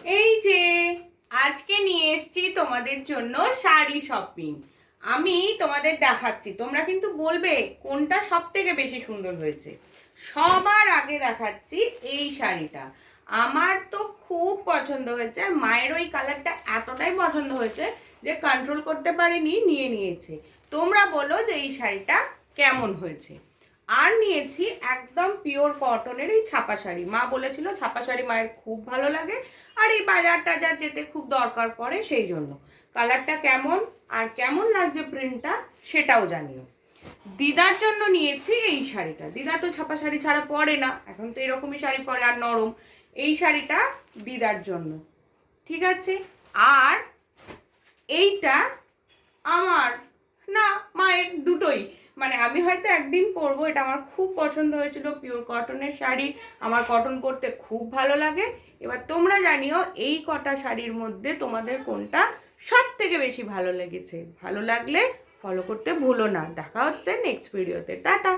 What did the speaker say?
এই যে আজকে নিয়ে এসেছি তোমাদের জন্য শাড়ি শপিং। আমি তোমাদের দেখাচ্ছি, তোমরা কিন্তু বলবে কোনটা সব থেকে বেশি সুন্দর হয়েছে। সবার আগে দেখাচ্ছি এই শাড়িটা, আমার তো খুব পছন্দ হয়েছে। আর মায়ের ওই কালারটা এতটাই পছন্দ হয়েছে যে কন্ট্রোল করতে পারিনি, নিয়ে নিয়েছে। তোমরা বলো যে এই শাড়িটা কেমন হয়েছে। আর নিয়েছি একদম পিওর কটনের এই ছাপা শাড়ি। মা বলেছিল ছাপা শাড়ি মায়ের খুব ভালো লাগে, আর এই বাজার টাজার যেতে খুব দরকার পড়ে, সেই জন্য। কালারটা কেমন আর কেমন লাগছে প্রিন্টটা সেটাও জানিও। দিদার জন্য নিয়েছি এই শাড়িটা। দিদা তো ছাপা শাড়ি ছাড়া পরে না, এখন তো এরকমই শাড়ি পরে আর নরম। এই শাড়িটা দিদার জন্য, ঠিক আছে। আর এইটা আমার না, মায়ের, দুটোই। মানে আমি হয়তো একদিন পরবো, এটা আমার খুব পছন্দ হয়েছিল, পিওর কটনের শাড়ি, আমার কটন পরতে খুব ভালো লাগে। এবার তোমরা জানিও এই কটা শাড়ির মধ্যে তোমাদের কোনটা সব থেকে বেশি ভালো লেগেছে। ভালো লাগলে ফলো করতে ভুলো না। দেখা হচ্ছে নেক্সট ভিডিওতে। টাটা।